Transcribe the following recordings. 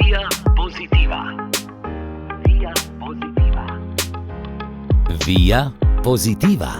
Via Positiva. Via Positiva. Via Positiva.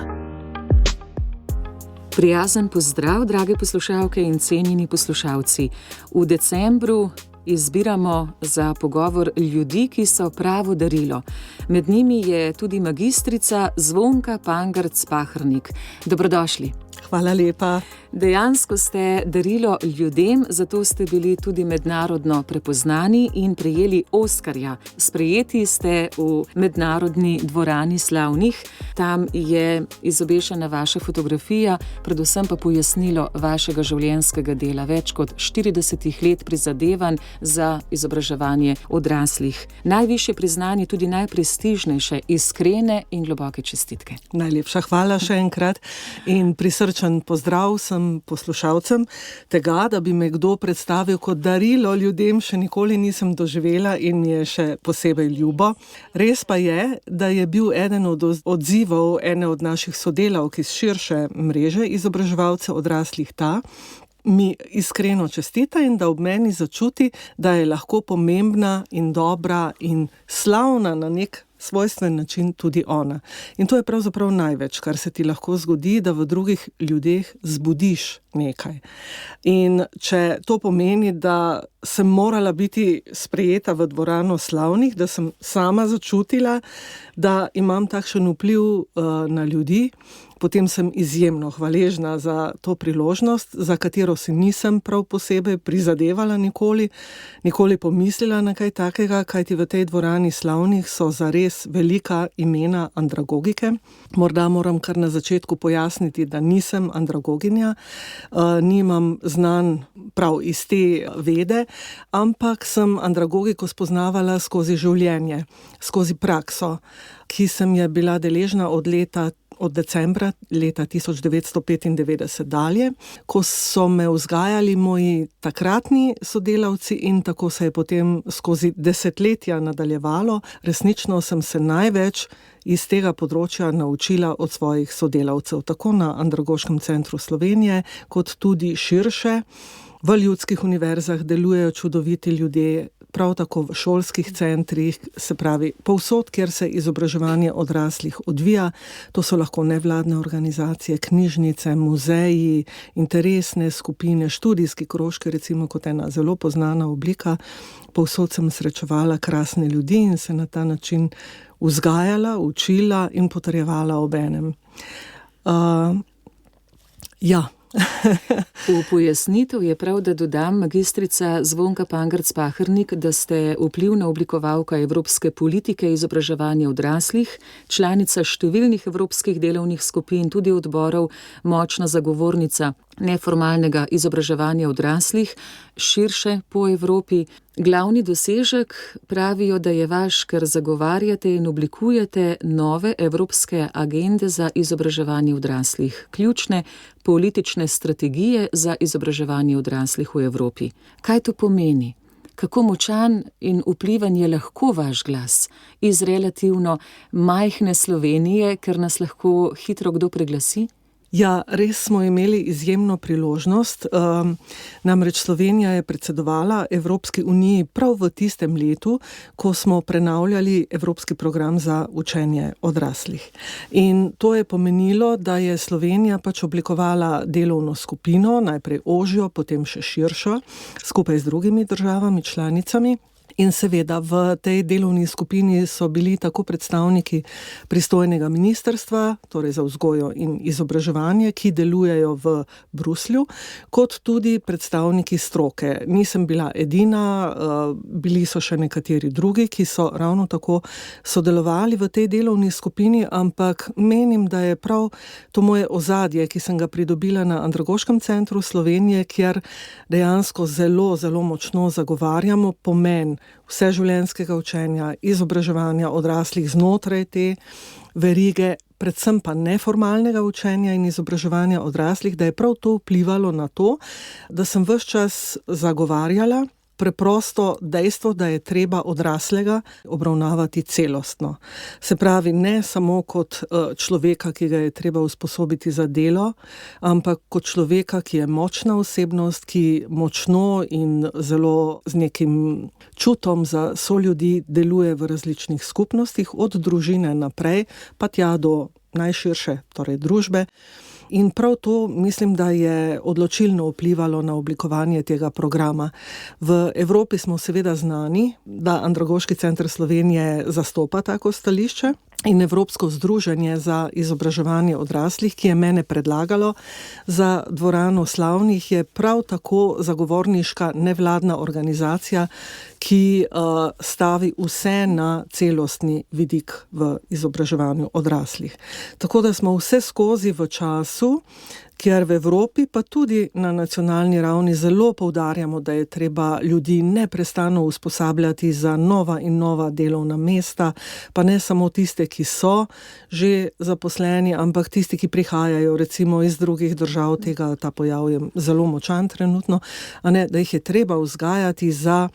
Prijazen pozdrav, drage poslušalke in cenjeni poslušalci. V decembru izbiramo za pogovor ljudi, ki so pravo darilo. Med njimi je tudi magistrica Zvonka Pangarc-Pahernik. Dobrodošli. Hvala lepa. Dejansko ste darilo ljudem, zato ste bili tudi mednarodno prepoznani in prejeli Oskarja. Sprejeti ste v mednarodni dvorani slavnih. Tam je izobešena vaša fotografija, predvsem pa pojasnilo vašega življenjskega dela. Več kot 40 let prizadevanj za izobraževanje odraslih. Najvišje priznanje, tudi najprestižnejše, iskrene in globoke čestitke. Najlepša hvala še enkrat in prisrčen pozdrav sem poslušalcem. Tega, da bi me kdo predstavil kot darilo ljudem, še nikoli nisem doživela in mi je še posebej ljubo. Res pa je, da je bil eden od odzivov ene od naših sodelavk iz širše mreže izobraževalcev odraslih ta, mi iskreno čestita in da ob meni začuti, da je lahko pomembna in dobra in slavna na nek svojstven način tudi ona. In to je pravzaprav največ, kar se ti lahko zgodi, da v drugih ljudeh zbudiš nekaj. In če to pomeni, da sem morala biti sprejeta v dvorano slavnih, da sem sama začutila, da imam takšen vpliv na ljudi, potem sem izjemno hvaležna za to priložnost, za katero si nisem prav posebej prizadevala nikoli pomislila na kaj takega, kajti v tej dvorani slavnih so zares velika imena andragogike. Morda moram kar na začetku pojasniti, da nisem andragoginja, nimam znanj prav iz te vede, ampak sem andragogiko spoznavala skozi življenje, skozi prakso, ki sem je bila deležna od decembra leta 1995 dalje, ko so me vzgajali moji takratni sodelavci in tako se je potem skozi desetletja nadaljevalo. Resnično sem se največ iz tega področja naučila od svojih sodelavcev, tako na Andragoškem centru Slovenije, kot tudi širše. V ljudskih univerzah delujejo čudoviti ljudje, prav tako v šolskih centrih, se pravi povsod, kjer se izobraževanje odraslih odvija. To so lahko nevladne organizacije, knjižnice, muzeji, interesne skupine, študijski krožki, recimo kot ena zelo poznana oblika. Povsod sem srečevala krasne ljudi in se na ta način vzgajala, učila in potrjevala obenem. V pojasnitev je prav, da dodam, magistrica Zvonka Pangarc-Pahernik, da ste vplivna oblikovalka evropske politike izobraževanja odraslih, članica številnih evropskih delovnih skupin, tudi odborov, močna zagovornica neformalnega izobraževanja odraslih, širše po Evropi. Glavni dosežek pravijo, da je vaš, ker zagovarjate in oblikujete nove evropske agende za izobraževanje odraslih, ključne politične strategije za izobraževanje odraslih v Evropi. Kaj to pomeni? Kako močan in vplivan je lahko vaš glas iz relativno majhne Slovenije, ker nas lahko hitro kdo preglasi? Ja, res smo imeli izjemno priložnost. Namreč Slovenija je predsedovala Evropski uniji prav v tistem letu, ko smo prenavljali Evropski program za učenje odraslih. In to je pomenilo, da je Slovenija oblikovala delovno skupino, najprej ožjo, potem še širšo, skupaj z drugimi državami, članicami. In seveda v tej delovni skupini so bili tako predstavniki pristojnega ministrstva, torej za vzgojo in izobraževanje, ki delujejo v Bruslju, kot tudi predstavniki stroke. Nisem bila edina, bili so še nekateri drugi, ki so ravno tako sodelovali v tej delovni skupini, ampak menim, da je prav to moje ozadje, ki sem ga pridobila na Andragoškem centru Slovenije, kjer dejansko zelo, zelo močno zagovarjamo pomen vseživljenjskega učenja, izobraževanja odraslih znotraj te verige, predvsem pa neformalnega učenja in izobraževanja odraslih, da je prav to vplivalo na to, da sem ves čas zagovarjala preprosto dejstvo, da je treba odraslega obravnavati celostno. Se pravi, ne samo kot človeka, ki ga je treba usposobiti za delo, ampak kot človeka, ki je močna osebnost, ki močno in zelo z nekim čutom za soljudi deluje v različnih skupnostih, od družine naprej, pa tja do najširše, torej družbe. In prav to mislim, da je odločilno vplivalo na oblikovanje tega programa. V Evropi smo seveda znani, da Andragoški center Slovenije zastopa tako stališče, in Evropsko združenje za izobraževanje odraslih, ki je mene predlagalo za dvorano slavnih, je prav tako zagovorniška nevladna organizacija, ki stavi vse na celostni vidik v izobraževanju odraslih. Tako da smo vse skozi v času, kjer v Evropi, pa tudi na nacionalni ravni zelo poudarjamo, da je treba ljudi neprestano usposabljati za nova in nova delovna mesta, pa ne samo tiste, ki so že zaposleni, ampak tisti, ki prihajajo recimo iz drugih držav, ta pojav je zelo močan trenutno, da jih je treba vzgajati za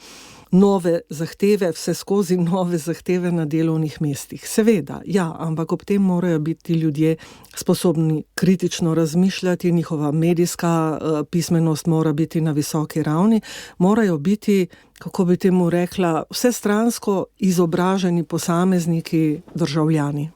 nove zahteve, vse skozi nove zahteve na delovnih mestih. Seveda, ja, ampak ob tem morajo biti ljudje sposobni kritično razmišljati, njihova medijska pismenost mora biti na visoki ravni, morajo biti, kako bi temu rekla, vsestransko izobraženi posamezniki, državljani.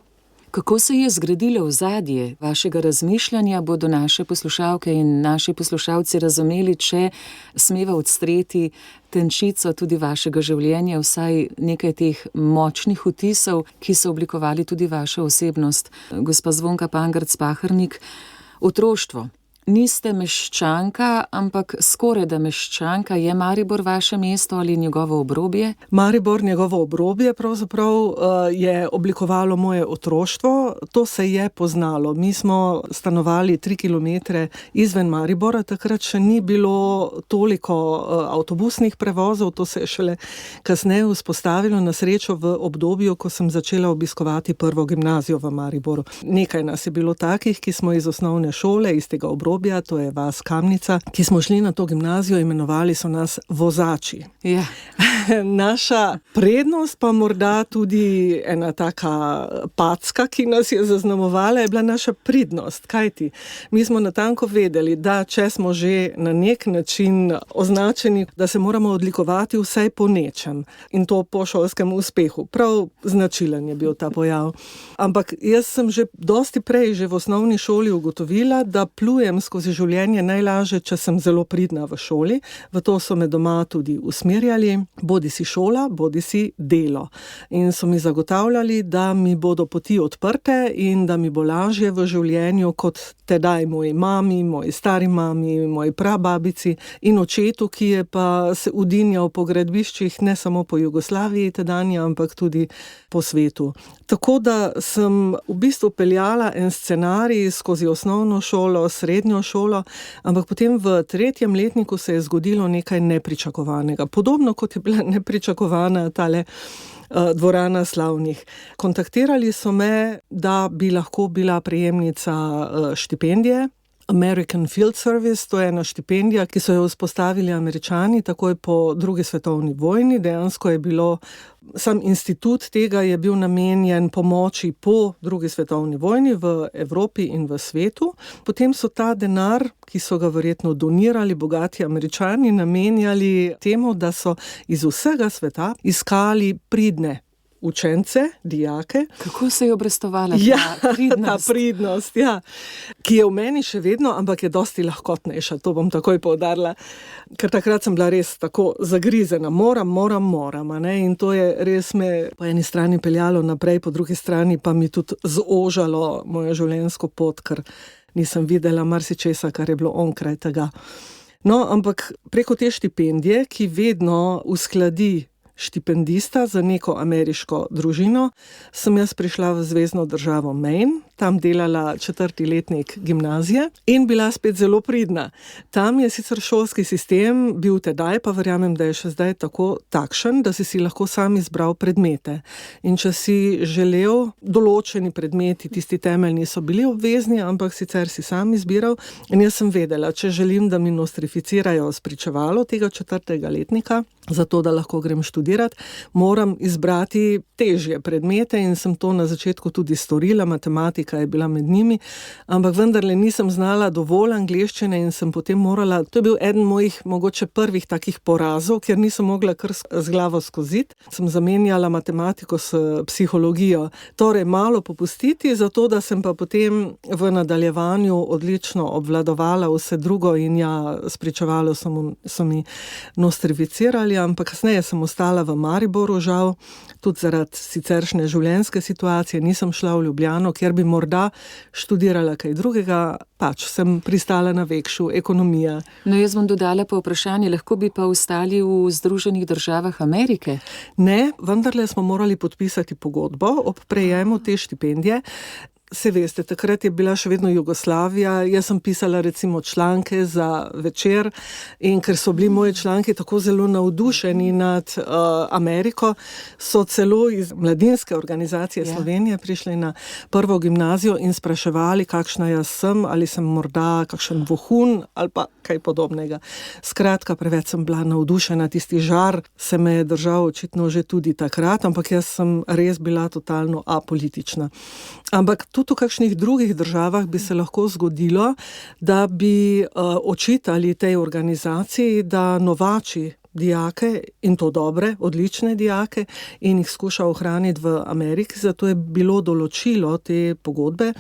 Kako se je zgradilo ozadje vašega razmišljanja, bodo naše poslušalke in naši poslušalci razumeli, če smeva odstreti tenčico tudi vašega življenja, vsaj nekaj teh močnih vtisov, ki so oblikovali tudi vašo osebnost. Gospa Zvonka Pangerc-Pahernik, otroštvo. Niste meščanka, ampak skorajda meščanka. Je Maribor vaše mesto ali njegovo obrobje? Maribor, njegovo obrobje pravzaprav je oblikovalo moje otroštvo. To se je poznalo. Mi smo stanovali 3 kilometre izven Maribora, takrat še ni bilo toliko avtobusnih prevozov, to se je šele kasneje vzpostavilo, na srečo v obdobju, ko sem začela obiskovati prvo gimnazijo v Mariboru. Nekaj nas je bilo takih, ki smo iz osnovne šole, iz tega obrobja, to je vas Kamnica, ki smo šli na to gimnazijo, imenovali so nas vozači. Ja. Naša prednost, pa morda tudi ena taka packa, ki nas je zaznamovala, je bila naša pridnost. Kajti, mi smo natanko vedeli, da če smo že na nek način označeni, da se moramo odlikovati vsaj po nečem. In to po šolskem uspehu. Prav značilen je bil ta pojav. Ampak jaz sem že dosti prej, že v osnovni šoli ugotovila, da plujem skozi življenje najlažje, če sem zelo pridna v šoli. V to so me doma tudi usmerjali, bodi si šola, bodi si delo. In so mi zagotavljali, da mi bodo poti odprte in da mi bo lažje v življenju kot tedaj moji mami, moji stari mami, moji prababici in očetu, ki je pa se udinjal po gradbiščih ne samo po Jugoslaviji tedanje, ampak tudi po svetu. Tako da sem v bistvu peljala en scenarij skozi osnovno šolo, srednjo šolo, ampak potem v 3. letniku se je zgodilo nekaj nepričakovanega. Podobno kot je bila nepričakovana tale dvorana slavnih. Kontaktirali so me, da bi lahko bila prejemnica štipendije, American Field Service, to je ena štipendija, ki so jo vzpostavili Američani takoj po drugi svetovni vojni. Dejansko je bilo, sam institut tega je bil namenjen pomoči po drugi svetovni vojni v Evropi in v svetu. Potem so ta denar, ki so ga verjetno donirali bogati Američani, namenjali temu, da so iz vsega sveta iskali pridne učence, dijake. Kako se je obrestovala ta pridnost, ja, ki je v meni še vedno, ampak je dosti lahkotnejša, to bom takoj poudarila, ker takrat sem bila res tako zagrizena, moram, in to je res me po eni strani peljalo naprej, po drugi strani pa mi tudi zožalo mojo življenjsko pot, ker nisem videla marsičesa, kar je bilo onkraj tega. No, ampak preko te štipendije, ki vedno uskladi štipendista za neko ameriško družino, sem jaz prišla v zvezno državo Maine, tam delala 4. letnik gimnazije in bila spet zelo pridna. Tam je sicer šolski sistem bil tedaj, pa verjamem, da je še zdaj tako takšen, da si lahko sam izbral predmete. In če si želel, določeni predmeti, tisti temeljni so bili obvezni, ampak sicer si sam izbiral. In jaz sem vedela, če želim, da mi nostrificirajo spričevalo tega 4. letnika, zato da lahko grem študirati, moram izbrati težje predmete in sem to na začetku tudi storila, matematika je bila med njimi, ampak vendarle nisem znala dovolj angleščine in sem potem morala, to je bil eden mojih mogoče prvih takih porazov, ker nisem mogla kar z glavo skoziti, sem zamenjala matematiko s psihologijo, torej malo popustiti, zato da sem pa potem v nadaljevanju odlično obvladovala vse drugo in spričevalo so mi nostrificirali, ampak kasneje sem ostala v Mariboru, žal, tudi zaradi siceršnje življenjske situacije, nisem šla v Ljubljano, kjer bi morda študirala kaj drugega, pač sem pristala na Vekšu, ekonomija. No, jaz bom dodala pa vprašanje, lahko bi pa ostali v Združenih državah Amerike? Ne, vendarle smo morali podpisati pogodbo ob prejemu te štipendije. Se veste, takrat je bila še vedno Jugoslavija, jaz sem pisala recimo članke za Večer in ker so bili moji članki tako zelo navdušeni nad Ameriko, so celo iz mladinske organizacije Slovenije prišli na prvo gimnazijo in spraševali, kakšna jaz sem, ali sem morda kakšen vohun ali pa kaj podobnega. Skratka, preveč sem bila navdušena, tisti žar se me je držal očitno že tudi takrat, ampak jaz sem res bila totalno apolitična. Ampak tudi v kakšnih drugih državah bi se lahko zgodilo, da bi očitali tej organizaciji, da novači dijake, in to dobre, odlične dijake, in jih skuša ohraniti v Ameriki, zato je bilo določilo te pogodbe,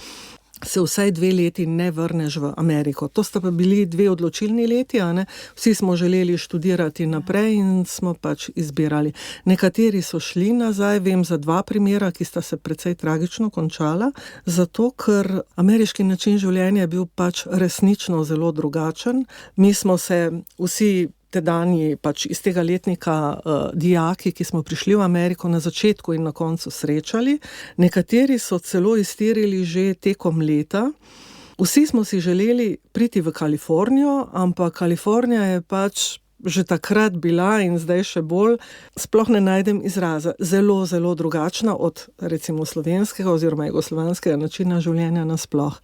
se vsaj 2 leti ne vrneš v Ameriko. To sta pa bili 2 odločilni leti, a ne? Vsi smo želeli študirati naprej in smo pač izbirali. Nekateri so šli nazaj, vem za 2 primera, ki sta se precej tragično končala, zato ker ameriški način življenja je bil pač resnično zelo drugačen. Mi smo se vsi tedanji pač iz tega letnika dijaki, ki smo prišli v Ameriko na začetku in na koncu srečali. Nekateri so celo iztirili že tekom leta. Vsi smo si želeli priti v Kalifornijo, ampak Kalifornija je pač že takrat bila in zdaj še bolj, sploh ne najdem izraza, zelo, zelo drugačna od recimo slovenskega oziroma jugoslovanskega načina življenja nasploh.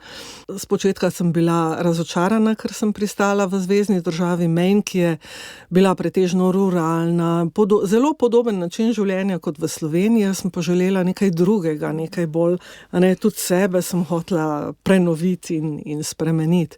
Spočetka sem bila razočarana, ker sem pristala v zvezni državi Maine, ki je bila pretežno ruralna, zelo podoben način življenja kot v Sloveniji, jaz sem pa želela nekaj drugega, nekaj bolj, tudi sebe sem hotela prenoviti in spremeniti.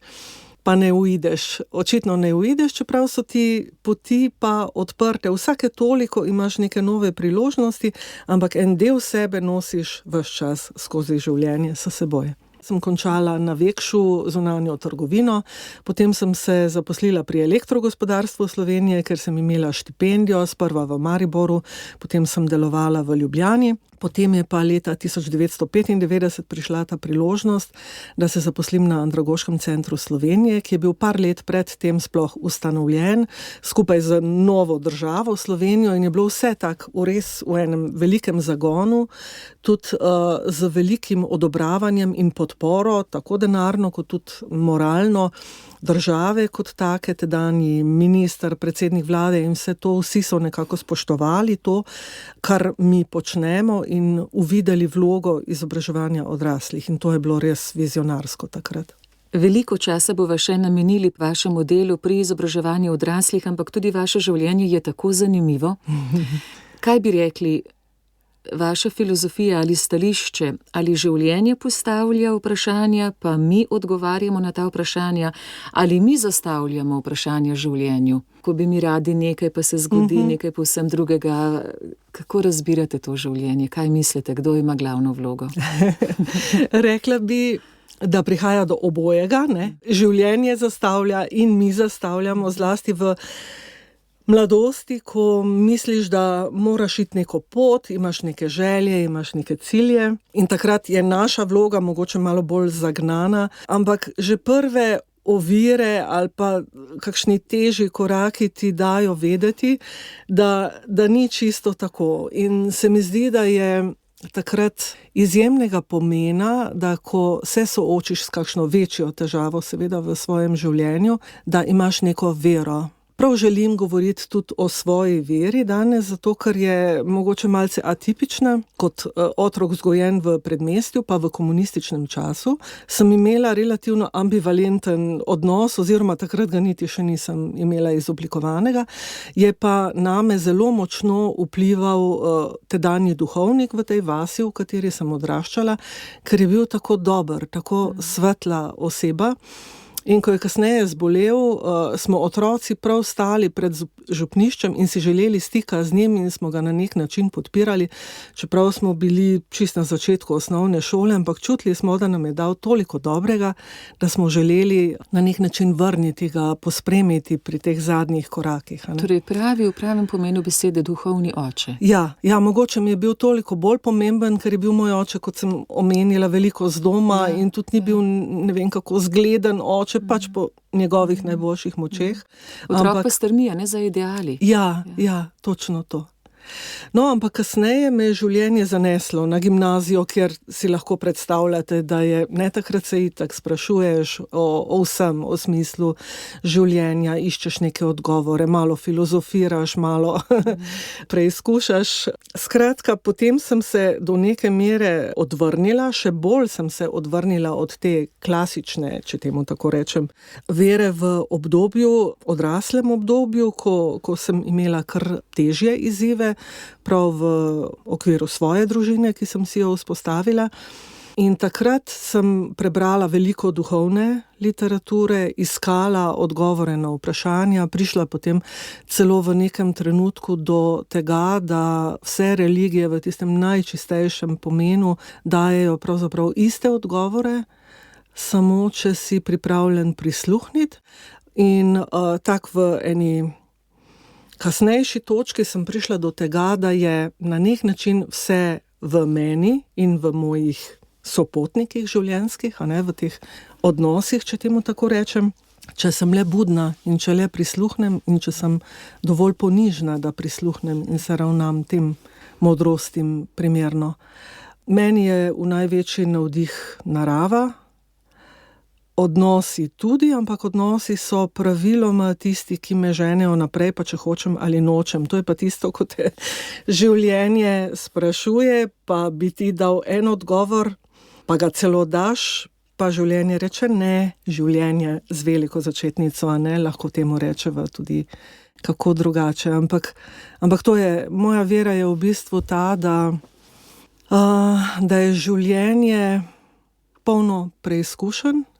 Pa ne uideš, očitno ne uideš, čeprav so ti poti pa odprte. Vsake toliko imaš neke nove priložnosti, ampak en del sebe nosiš ves čas skozi življenje s seboj. Sem končala na Vekšu zunanjo trgovino, potem sem se zaposlila pri Elektrogospodarstvu Slovenije, ker sem imela štipendijo, sprva v Mariboru, potem sem delovala v Ljubljani. Potem je pa leta 1995 prišla ta priložnost, da se zaposlim na Andragoškem centru Slovenije, ki je bil par let pred tem sploh ustanovljen, skupaj z novo državo Slovenijo in je bilo vse tako res v enem velikem zagonu, tudi z velikim odobravanjem in podporo, tako denarno kot tudi moralno, države kot take, tedanji minister, predsednik vlade in vse to, vsi so nekako spoštovali to, kar mi počnemo in uvideli vlogo izobraževanja odraslih in to je bilo res vizionarsko takrat. Veliko časa bova še namenili vašemu delu pri izobraževanju odraslih, ampak tudi vaše življenje je tako zanimivo. Kaj bi rekli, vaša filozofija ali stališče, ali življenje postavlja vprašanja, pa mi odgovarjamo na ta vprašanja, ali mi zastavljamo vprašanja življenju? Ko bi mi radi nekaj, pa se zgodi nekaj povsem drugega. Kako razbirate to življenje? Kaj mislite, kdo ima glavno vlogo? Rekla bi, da prihaja do obojega, ne? Življenje zastavlja in mi zastavljamo, zlasti v mladosti, ko misliš, da moraš iti neko pot, imaš neke želje, imaš neke cilje in takrat je naša vloga mogoče malo bolj zagnana, ampak že prve ovire ali pa kakšni težji koraki ti dajo vedeti, da ni čisto tako. In se mi zdi, da je takrat izjemnega pomena, da ko se soočiš s kakšno večjo težavo, seveda v svojem življenju, da imaš neko vero. prav želim govoriti tudi o svoji veri danes, zato ker je mogoče malce atipična. Kot otrok vzgojen v predmestju, pa v komunističnem času, sem imela relativno ambivalenten odnos, oziroma takrat ga niti še nisem imela izoblikovanega. Je pa name zelo močno vplival tedanji duhovnik v tej vasi, v kateri sem odraščala, ker je bil tako dober, tako svetla oseba. In ko je kasneje zbolel, smo otroci prav stali pred župniščem in si želeli stika z njim in smo ga na nek način podpirali, čeprav smo bili čist na začetku osnovne šole, ampak čutili smo, da nam je dal toliko dobrega, da smo želeli na nek način vrniti ga, pospremiti pri teh zadnjih korakih. Torej pravi v pravem pomenu besede duhovni oče. Ja, mogoče mi je bil toliko bolj pomemben, ker je bil moj oče, kot sem omenila, veliko z doma in tudi ni bil ne vem kako zgleden oče, pač po njegovih najboljših močeh. Otrok pa strmi, ne, za ideali. Ja, točno to. No, ampak kasneje me je življenje zaneslo na gimnazijo, kjer si lahko predstavljate, da je, ne, takrat se itak sprašuješ o vsem, o smislu življenja, iščeš neke odgovore, malo filozofiraš, malo preizkušaš. Skratka, potem sem se do neke mere odvrnila, še bolj sem se odvrnila od te klasične, če temu tako rečem, vere v obdobju, odraslem obdobju, ko sem imela kar težje izzive, prav v okviru svoje družine, ki sem si jo vzpostavila. In takrat sem prebrala veliko duhovne literature, iskala odgovore na vprašanja, prišla potem celo v nekem trenutku do tega, da vse religije v tistem najčistejšem pomenu dajejo pravzaprav iste odgovore, samo če si pripravljen prisluhniti. In tak v eni kasnejši točki sem prišla do tega, da je na nek način vse v meni in v mojih sopotnikih življenjskih, v teh odnosih, če temu tako rečem, če sem le budna in če le prisluhnem in če sem dovolj ponižna, da prisluhnem in se ravnam tem modrostim primerno. Meni je v največji navdih narava, odnosi tudi, ampak odnosi so praviloma tisti, ki me ženejo naprej, pa če hočem ali nočem. To je pa tisto, ko te življenje sprašuje, pa bi ti dal en odgovor, pa ga celo daš, pa življenje reče ne, življenje z veliko začetnico, lahko temu rečeva tudi kako drugače. Ampak to je, moja vera je v bistvu ta, da je življenje polno preizkušenj,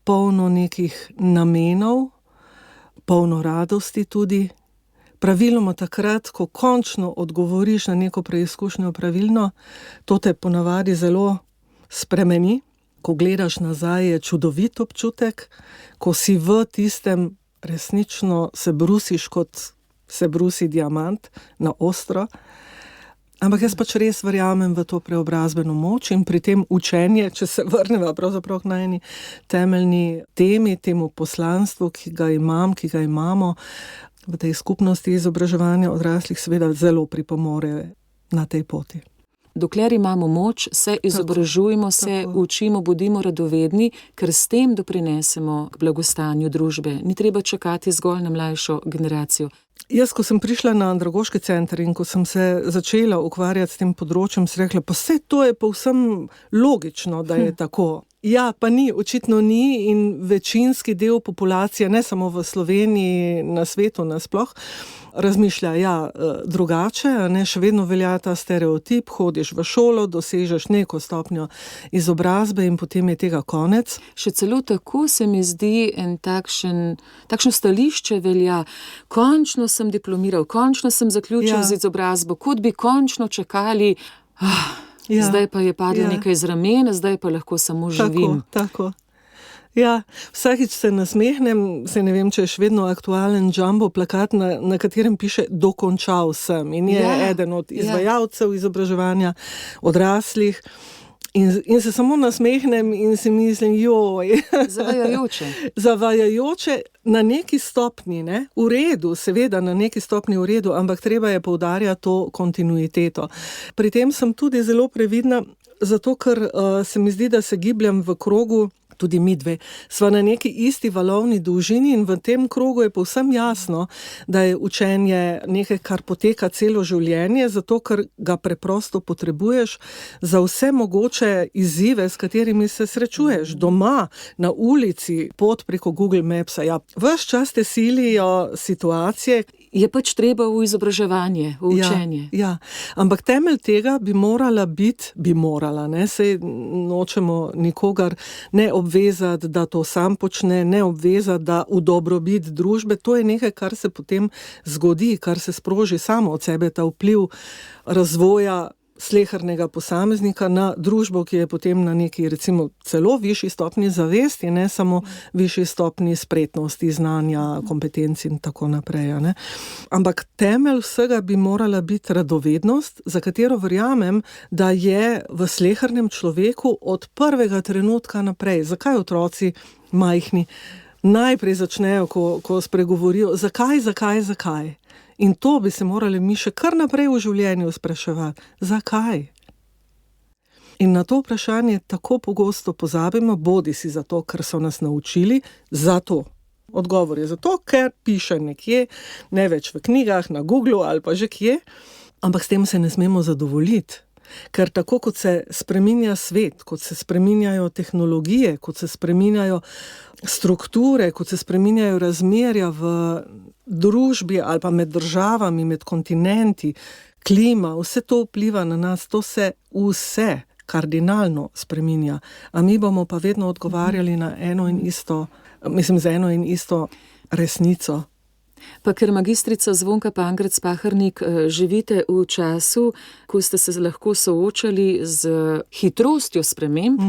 polno nekih namenov, polno radosti tudi. Praviloma takrat, ko končno odgovoriš na neko preizkušnjo pravilno, to te ponavadi zelo spremeni. Ko gledaš nazaj, je čudovit občutek, ko si v tistem resnično se brusiš, kot se brusi diamant na ostro. Ampak jaz pač res verjamem v to preobrazbeno moč in pri tem učenje, če se vrneva pravzaprav na eni temeljni temi, temu poslanstvu, ki ga imamo v tej skupnosti izobraževanja odraslih, seveda zelo pripomore na tej poti. Dokler imamo moč, se izobražujemo, se učimo, bodimo radovedni, ker s tem doprinesemo k blagostanju družbe. Ni treba čakati zgolj na mlajšo generacijo. Jaz, ko sem prišla na andragoški center in ko sem se začela ukvarjati s tem področjem, sem rekla, pa vse to je povsem logično, da je tako. Ja, pa ni, očitno ni in večinski del populacije, ne samo v Sloveniji, na svetu nasploh, razmišlja drugače, še vedno velja ta stereotip, hodiš v šolo, dosežeš neko stopnjo izobrazbe in potem je tega konec. Še celo tako se mi zdi takšno stališče velja, končno sem diplomiral, končno sem zaključil z izobrazbo, kot bi končno čakali, zdaj pa je padlo nekaj z ramena, zdaj pa lahko samo živim. Tako. Ja, vsakič se nasmehnem, ne vem, če je še vedno aktualen jumbo plakat, na katerem piše dokončal sem in je eden od izvajalcev izobraževanja odraslih. In se samo nasmehnem in si mislim, joj. Zavajajoče na neki stopni, v redu, seveda na neki stopni v redu, ampak treba je poudarjati to kontinuiteto. Pri tem sem tudi zelo previdna, zato ker se mi zdi, da se gibljem v krogu tudi midve, sva na neki isti valovni dolžini in v tem krogu je povsem jasno, da je učenje nekaj, kar poteka celo življenje, zato ker ga preprosto potrebuješ za vse mogoče izzive, s katerimi se srečuješ. Doma, na ulici, pot preko Google Mapsa. Ja, ves čas te silijo situacije. Je pač treba v izobraževanje, v učenje. Ja. Ampak temelj tega bi morala, ne, sej nočemo nikogar ne obvezati, da to sam počne, ne obvezati, da v dobrobit družbe, to je nekaj, kar se potem zgodi, kar se sproži samo od sebe, ta vpliv razvoja slehernega posameznika na družbo, ki je potem na neki, recimo, celo višji stopnji zavesti, ne samo višji stopnji spretnosti, znanja, kompetenci in tako naprej. Ne. Ampak temelj vsega bi morala biti radovednost, za katero verjamem, da je v slehernem človeku od prvega trenutka naprej. Zakaj otroci majhni najprej začnejo, ko spregovorijo, zakaj? In to bi se morali mi še kar naprej v življenju spraševati. Zakaj? In na to vprašanje tako pogosto pozabimo, bodisi zato, ker so nas naučili, zato. Odgovor je zato, ker piše nekje, ne več v knjigah, na Googlu ali pa že kje, ampak s tem se ne smemo zadovoljiti. Ker tako kot se spreminja svet, kot se spreminjajo tehnologije, kot se spreminjajo strukture, kot se spreminjajo razmerja v družbi ali pa med državami, med kontinenti, klima, vse to vpliva na nas, to se vse kardinalno spreminja. A mi bomo pa vedno odgovarjali na z eno in isto resnico. Pa ker magistrica Zvonka Pangerc-Pahernik živite v času, ko ste se lahko soočali z hitrostjo sprememb,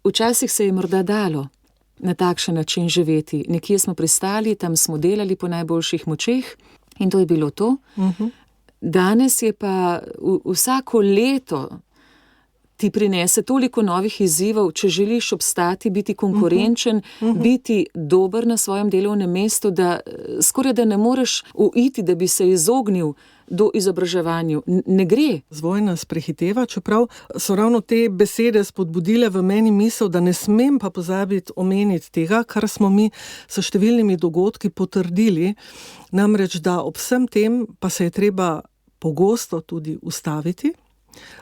včasih se je morda dalo na takšen način živeti. Nekje smo pristali, tam smo delali po najboljših močeh in to je bilo to. Danes je pa vsako leto ti prinese toliko novih izzivov, če želiš obstati, biti konkurenčen, biti dober na svojem delovnem mestu, da skoraj da ne moreš uiti, da bi se izognil do izobraževanju. Ne gre. Razvoj nas prehiteva, čeprav so ravno te besede spodbudile v meni misel, da ne smem pa pozabiti omeniti tega, kar smo mi s številnimi dogodki potrdili, namreč da ob vsem tem pa se je treba pogosto tudi ustaviti,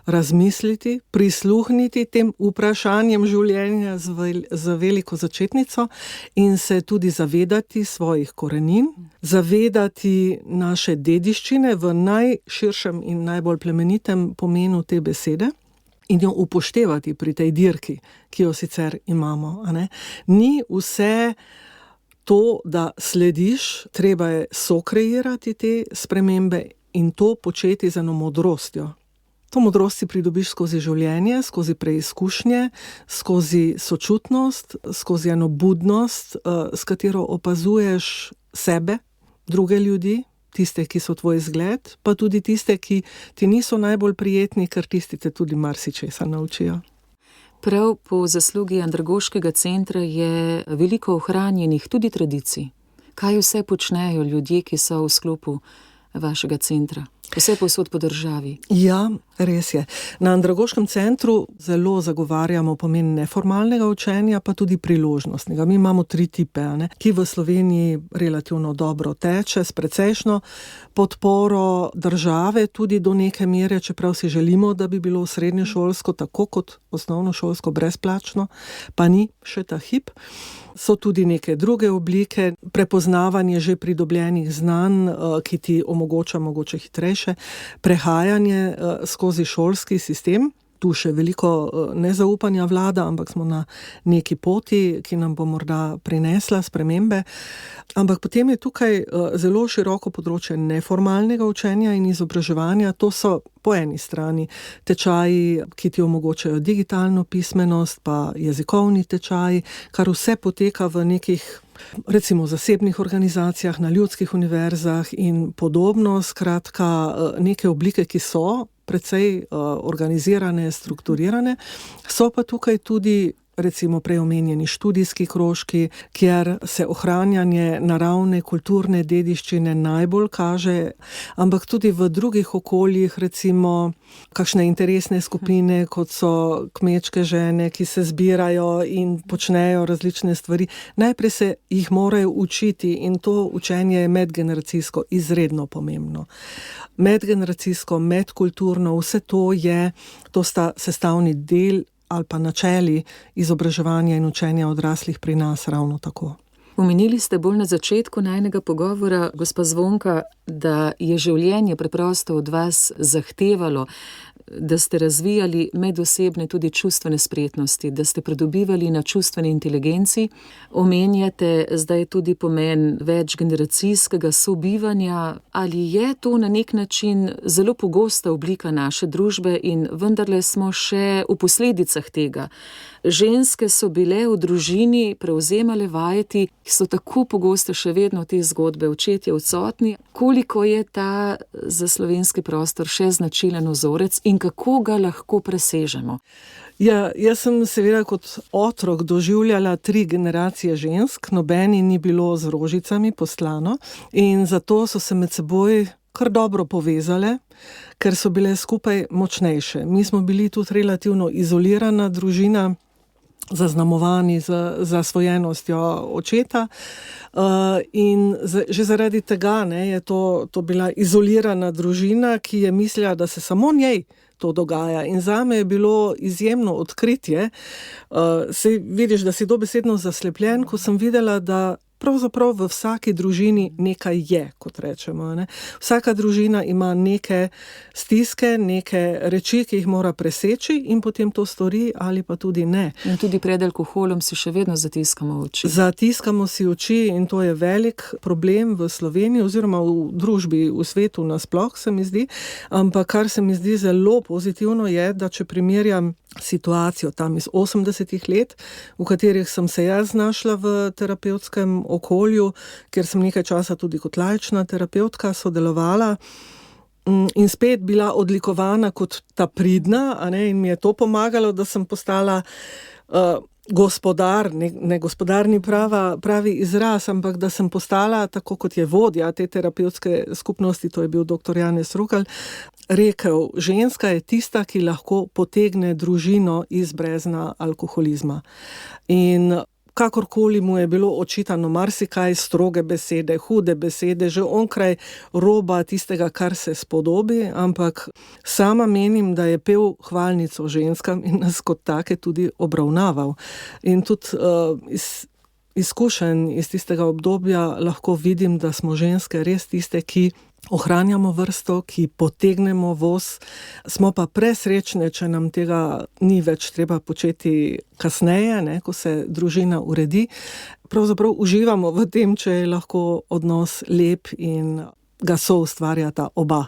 razmisliti, prisluhniti tem vprašanjem življenja z veliko začetnico in se tudi zavedati svojih korenin, zavedati naše dediščine v najširšem in najbolj plemenitem pomenu te besede in jo upoštevati pri tej dirki, ki jo sicer imamo. A ne? Ni vse to, da slediš, treba je sokreirati te spremembe in to početi z eno modrostjo. To modrost si pridobiš skozi življenje, skozi preizkušnje, skozi sočutnost, skozi eno budnost, s katero opazuješ sebe, druge ljudi, tiste, ki so tvoj zgled, pa tudi tiste, ki ti niso najbolj prijetni, ker tisti te tudi marsičesa naučijo. Prav po zaslugi Andragoškega centra je veliko ohranjenih tudi tradicij. Kaj vse počnejo ljudje, ki so v sklopu vašega centra? Vse povsod po državi. Ja, res je. Na Andragoškem centru zelo zagovarjamo pomen neformalnega učenja, pa tudi priložnostnega. Mi imamo 3 tipe, ki v Sloveniji relativno dobro teče, s precejšno podporo države, tudi do neke mere, čeprav si želimo, da bi bilo srednješolsko tako kot osnovnošolsko brezplačno, pa ni še ta hip. So tudi neke druge oblike, prepoznavanje že pridobljenih znanj, ki ti omogoča mogoče hitrejše prehajanje skozi šolski sistem. Tu še veliko nezaupanja vlada, ampak smo na neki poti, ki nam bo morda prinesla spremembe. Ampak potem je tukaj zelo široko področje neformalnega učenja in izobraževanja. To so po eni strani tečaji, ki ti omogočajo digitalno pismenost, pa jezikovni tečaji, kar vse poteka v nekih, recimo, zasebnih organizacijah, na ljudskih univerzah in podobno. Skratka, neke oblike, ki so precej organizirane, strukturirane. So pa tukaj tudi recimo preomenjeni študijski krožki, kjer se ohranjanje naravne kulturne dediščine najbolj kaže, ampak tudi v drugih okoljih, recimo kakšne interesne skupine, kot so kmečke žene, ki se zbirajo in počnejo različne stvari. Najprej se jih morajo učiti in to učenje je medgeneracijsko izredno pomembno. Medgeneracijsko, medkulturno, vse to sta sestavni del ali pa načeli izobraževanja in učenja odraslih pri nas ravno tako. Omenili ste bolj na začetku najinega pogovora, gospa Zvonka, da je življenje preprosto od vas zahtevalo, da ste razvijali medosebne tudi čustvene spretnosti, da ste pridobivali na čustveni inteligenci. Omenjate zdaj tudi pomen večgeneracijskega sobivanja. Ali je to na nek način zelo pogosta oblika naše družbe in vendarle smo še v posledicah tega? Ženske so bile v družini, prevzemale vajeti, ki so tako pogosto še vedno te zgodbe, očetje odsotni. Koliko je ta za slovenski prostor še značilen vzorec in kako ga lahko presežemo? Ja, jaz sem seveda kot otrok doživljala 3 generacije žensk, nobeni ni bilo z rožicami poslano in zato so se med seboj kar dobro povezale, ker so bile skupaj močnejše. Mi smo bili tudi relativno izolirana družina, zaznamovani z zasvojenostjo očeta in že zaradi tega je to bila izolirana družina, ki je mislila, da se samo njej to dogaja. In zame je bilo izjemno odkritje. Vidiš, da si dobesedno zaslepljen, ko sem videla, da pravzaprav v vsaki družini nekaj je, kot rečemo. Vsaka družina ima neke stiske, neke reči, ki jih mora preseči in potem to stori ali pa tudi ne. In tudi pred alkoholom si še vedno zatiskamo oči. Zatiskamo si oči in to je velik problem v Sloveniji oziroma v družbi, v svetu nasploh, se mi zdi. Ampak kar se mi zdi zelo pozitivno je, da če primerjam situacijo tam iz 80-ih let, v katerih sem se jaz znašla v terapevtskem okolju, kjer sem nekaj časa tudi kot laična terapevtka sodelovala in spet bila odlikovana kot ta pridna, in mi je to pomagalo, da sem postala gospodar, ne gospodar ni pravi izraz, ampak da sem postala, tako kot je vodja te terapevtske skupnosti, to je bil dr. Janez Rukal, rekel, ženska je tista, ki lahko potegne družino iz brezna alkoholizma. In kakorkoli mu je bilo očitano marsikaj, stroge besede, hude besede, že onkraj roba tistega, kar se spodobi, ampak sama menim, da je pel hvalnico ženskam in nas kot take tudi obravnaval. In tudi iz izkušenj iz tistega obdobja lahko vidim, da smo ženske res tiste, ki ohranjamo vrsto, ki potegnemo voz, smo pa presrečne, če nam tega ni več treba početi kasneje, ko se družina uredi. Pravzaprav uživamo v tem, če je lahko odnos lep in ga soustvarjata oba.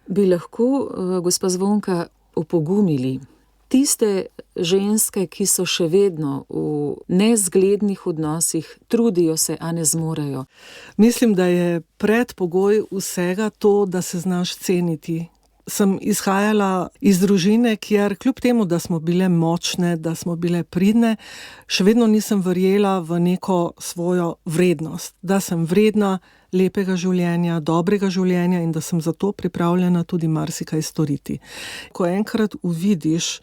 Bi lahko, gospa Zvonka, opogumili tiste ženske, ki so še vedno v nezglednih odnosih, trudijo se, a ne zmorejo? Mislim, da je predpogoj vsega to, da se znaš ceniti. Sem izhajala iz družine, kjer kljub temu, da smo bile močne, da smo bile pridne, še vedno nisem verjela v neko svojo vrednost. Da sem vredna lepega življenja, dobrega življenja in da sem zato pripravljena tudi marsikaj storiti. Ko enkrat uvidiš,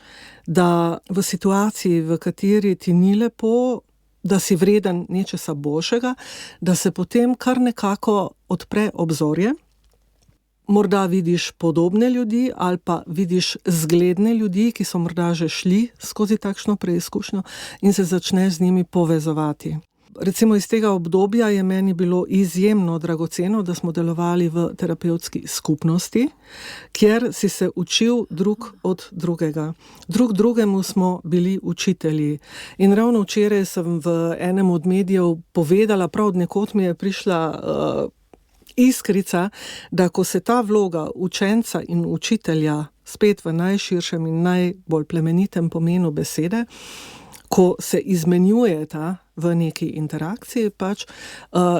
da v situaciji, v kateri ti ni lepo, da si vreden nečesa boljšega, da se potem kar nekako odpre obzorje. Morda vidiš podobne ljudi ali pa vidiš zgledne ljudi, ki so morda že šli skozi takšno preizkušnjo in se začneš z njimi povezovati. Recimo iz tega obdobja je meni bilo izjemno dragoceno, da smo delovali v terapevtski skupnosti, kjer si se učil drug od drugega. Drug drugemu smo bili učitelji. In ravno včeraj sem v enem od medijev povedala, prav od nekod mi je prišla iskrica, da ko se ta vloga učenca in učitelja spet v najširšem in najbolj plemenitem pomenu besede, ko se izmenjujeta v neki interakciji, pač,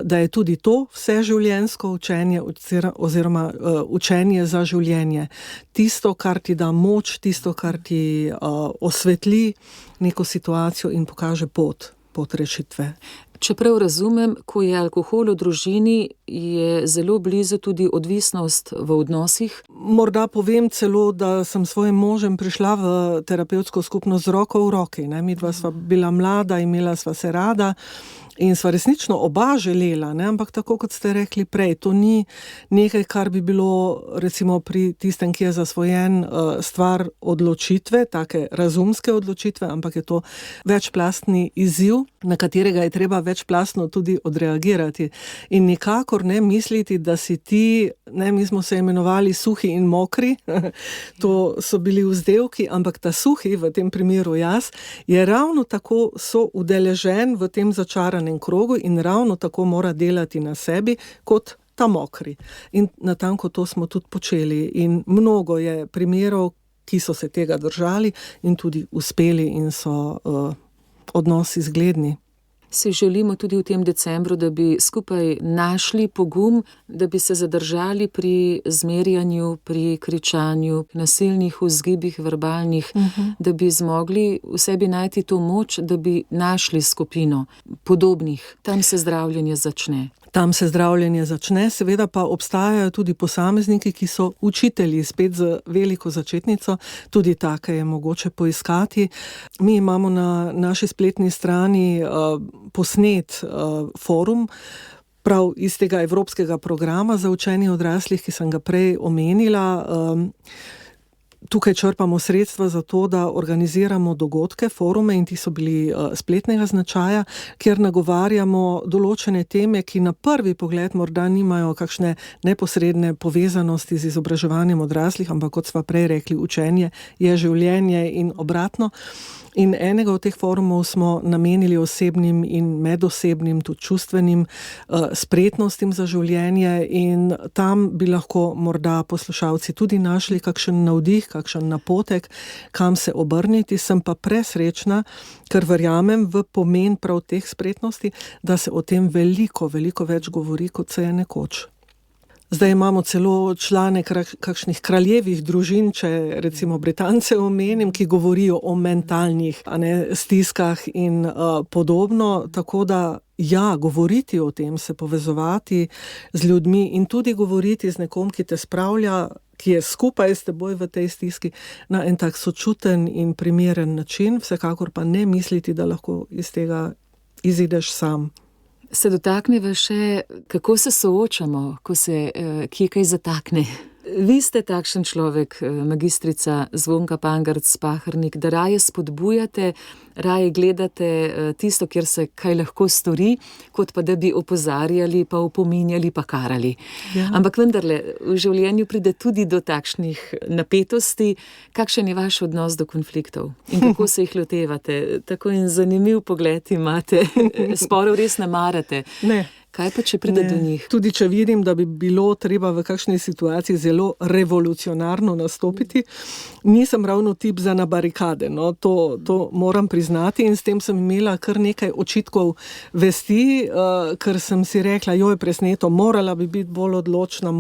da je tudi to vseživljenjsko učenje oziroma učenje za življenje. Tisto, kar ti da moč, tisto, kar ti osvetli neko situacijo in pokaže pot rešitve. Čeprav razumem, ko je alkohol v družini, je zelo blizu tudi odvisnost v odnosih. Morda povem celo, da sem s svojim možem prišla v terapevtsko skupnost z roko v roki. Midva sva bila mlada, imela sva se rada in sva resnično oba želela, ampak tako kot ste rekli prej, to ni nekaj, kar bi bilo recimo pri tistem, ki je zasvojen, stvar odločitve, take razumske odločitve, ampak je to večplastni izziv, na katerega je treba večplastno tudi odreagirati. In nikakor ne misliti, da si ti, mi smo se imenovali suhi in mokri, to so bili vzdevki, ampak ta suhi, v tem primeru jaz, je ravno tako soudeležen v tem začaranem krogu in ravno tako mora delati na sebi kot ta mokri. In natanko to smo tudi počeli. In mnogo je primerov, ki so se tega držali in tudi uspeli in so odnosi zgledni. Si želimo tudi v tem decembru, da bi skupaj našli pogum, da bi se zadržali pri zmerjanju, pri kričanju, nasilnih vzgibih, verbalnih, da bi zmogli v sebi najti to moč, da bi našli skupino podobnih. Tam se zdravljenje začne. Tam se zdravljenje začne, seveda pa obstajajo tudi posamezniki, ki so učitelji, spet z veliko začetnico, tudi take je mogoče poiskati. Mi imamo na naši spletni strani posnet forum, prav iz tega evropskega programa za učenje odraslih, ki sem ga prej omenila. Tukaj črpamo sredstva za to, da organiziramo dogodke, forume in ti so bili spletnega značaja, kjer nagovarjamo določene teme, ki na prvi pogled morda nimajo kakšne neposredne povezanosti z izobraževanjem odraslih, ampak kot sva prej rekli, učenje je življenje in obratno. In enega od teh forumov smo namenili osebnim in medosebnim, tudi čustvenim spretnostim za življenje in tam bi lahko morda poslušalci tudi našli kakšen navdih, kakšen napotek, kam se obrniti. Sem pa presrečna, ker verjamem v pomen prav teh spretnosti, da se o tem veliko več govori, kot se je nekoč. Zdaj imamo celo člane kakšnih kraljevih družin, če recimo Britance omenim, ki govorijo o mentalnih stiskah in podobno, tako da govoriti o tem, se povezovati z ljudmi in tudi govoriti z nekom, ki te spravlja, ki je skupaj s teboj v tej stiski na en tak sočuten in primeren način, vsekakor pa ne misliti, da lahko iz tega izideš sam. Se dotakneva še, kako se soočamo, ko se kje kaj zatakne. Vi ste takšen človek, magistrica Zvonka Pangarc-Pahernik, da raje spodbujate, raje gledate tisto, kjer se kaj lahko stori, kot pa da bi opozarjali, pa opominjali, pa karali. Ja. Ampak vendarle, v življenju pride tudi do takšnih napetosti. Kakšen je vaš odnos do konfliktov in kako se jih lotevate? Tako in zanimiv pogled imate, sporov res ne marate. Ne. Kaj pa, če pride do njih? Tudi če vidim, da bi bilo treba v kakšni situaciji zelo revolucionarno nastopiti, nisem ravno tip za na barikade. No, to moram priznati in s tem sem imela kar nekaj očitkov vesti, ker sem si rekla, presneto, morala bi biti bolj odločna,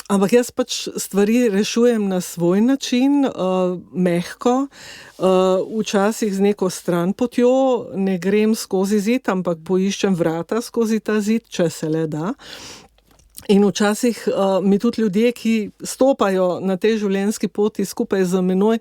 Ampak jaz pač stvari rešujem na svoj način, mehko, včasih z neko stranpotjo, ne grem skozi zid, ampak poiščem vrata skozi ta zid, če se le da. In včasih mi tudi ljudje, ki stopajo na tej življenjski poti skupaj z menoj,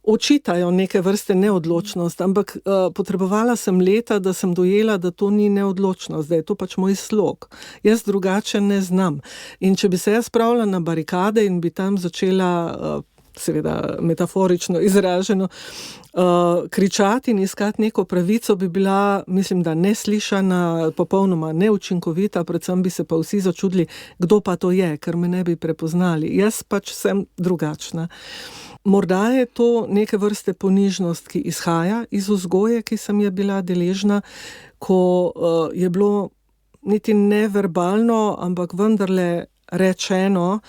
očitajo neke vrste neodločnost, ampak potrebovala sem leta, da sem dojela, da to ni neodločnost, da je to pač moj slog. Jaz drugače ne znam. In če bi se jaz spravila na barikade in bi tam začela, seveda metaforično izraženo, kričati in iskati neko pravico, bi bila, mislim, da neslišana, popolnoma neučinkovita, predvsem bi se pa vsi začudili, kdo pa to je, ker me ne bi prepoznali. Jaz pač sem drugačna. Morda je to neke vrste ponižnost, ki izhaja iz vzgoje, ki sem je bila deležna, ko je bilo niti neverbalno, ampak vendarle rečeno,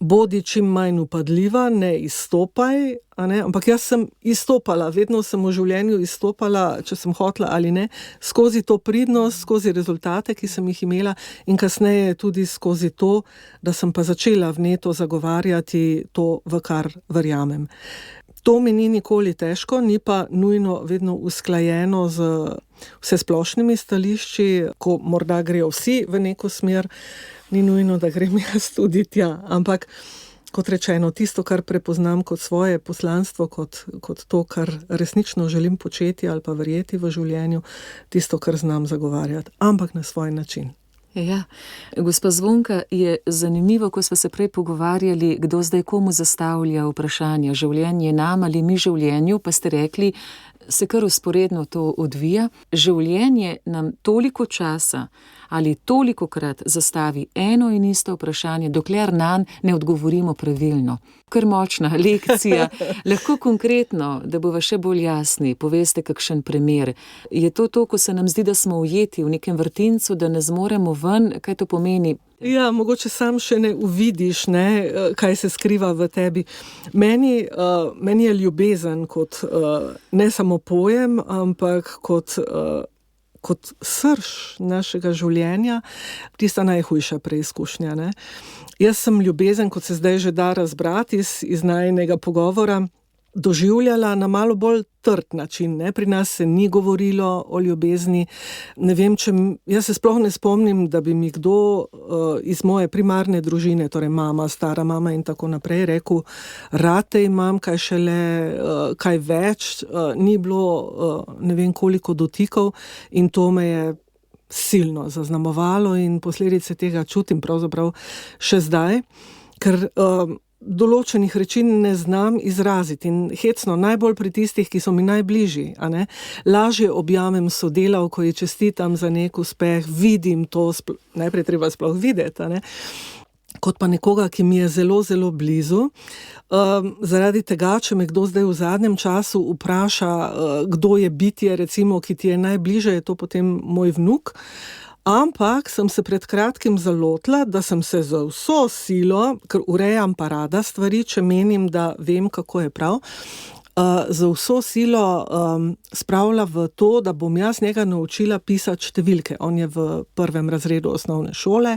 bodi čim manj upadljiva, ne izstopaj, ampak jaz sem izstopala, vedno sem v življenju izstopala, če sem hotela ali ne, skozi to pridnost, skozi rezultate, ki sem jih imela in kasneje tudi skozi to, da sem pa začela vneto zagovarjati to, v kar verjamem. To mi ni nikoli težko, ni pa nujno vedno usklajeno z vsesplošnimi stališči, ko morda grejo vsi v neko smer, ni nujno, da grem jaz tudi tja, ampak kot rečeno, tisto, kar prepoznam kot svoje poslanstvo, kot to, kar resnično želim početi ali pa verjeti v življenju, tisto, kar znam zagovarjati, ampak na svoj način. Ja, gospa Zvonka, je zanimivo, ko smo se prej pogovarjali, kdo zdaj komu zastavlja vprašanja, življenje nam ali mi življenju, pa ste rekli, se kar vzporedno to odvija. Življenje nam toliko časa ali tolikokrat zastavi eno in isto vprašanje, dokler nanj ne odgovorimo pravilno. Kar močna lekcija. Lahko konkretno, da bova še bolj jasni, poveste kakšen primer. Je to, ko se nam zdi, da smo ujeti v nekem vrtincu, da ne zmoremo ven, kaj to pomeni? Ja, mogoče sam še ne uvidiš, kaj se skriva v tebi. Meni je ljubezen kot ne samo pojem, ampak kot srž našega življenja, tista najhujša preizkušnja. Jaz sem ljubezen, kot se zdaj že da razbrati iz najinega pogovora, doživljala na malo bolj trd način. Pri nas se ni govorilo o ljubezni. Ne vem, jaz se sploh ne spomnim, da bi mi kdo iz moje primarne družine, torej mama, stara mama in tako naprej, rekel, rate imam, kaj šele, kaj več, ni bilo ne vem koliko dotikov in to me je silno zaznamovalo in posledice tega čutim pravzaprav še zdaj, ker določenih reči ne znam izraziti in hecno, najbolj pri tistih, ki so mi najbližji, lažje objamem sodelavko, ji čestitam za nek uspeh, vidim to, najprej treba sploh videti, kot pa nekoga, ki mi je zelo, zelo blizu. Zaradi tega, če me kdo zdaj v zadnjem času vpraša, kdo je bitje, recimo, ki ti je najbliže, je to potem moj vnuk. Ampak sem se pred kratkim zalotila, da sem se za vso silo, ker urejam pa rada stvari, če menim, da vem, kako je prav, za vso silo spravila v to, da bom jaz njega naučila pisati številke. On je v 1. razredu osnovne šole,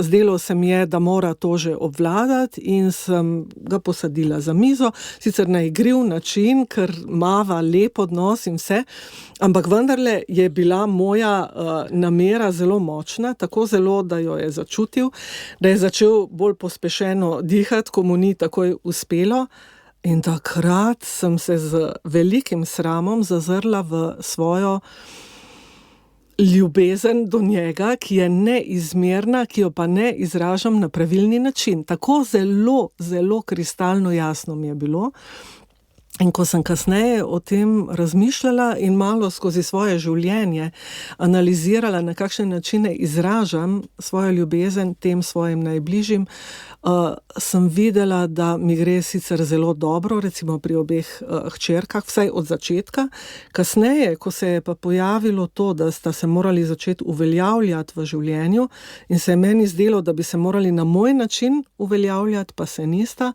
zdelo se mi je, da mora to že obvladati in sem ga posadila za mizo, sicer na igriv način, ker mava lep odnos in vse, ampak vendarle je bila moja namera zelo močna, tako zelo, da jo je začutil, da je začel bolj pospešeno dihati, ko mu ni takoj uspelo. In takrat sem se z velikim sramom zazrla v svojo ljubezen do njega, ki je neizmerna, ki jo pa ne izražam na pravilni način. Tako zelo, zelo kristalno jasno mi je bilo. In ko sem kasneje o tem razmišljala in malo skozi svoje življenje analizirala, na kakšne načine izražam svojo ljubezen tem svojim najbližjim, sem videla, da mi gre sicer zelo dobro, recimo pri obeh hčerkah, vsaj od začetka. Kasneje, ko se je pa pojavilo to, da sta se morali začeti uveljavljati v življenju in se je meni zdelo, da bi se morali na moj način uveljavljati, pa se nista,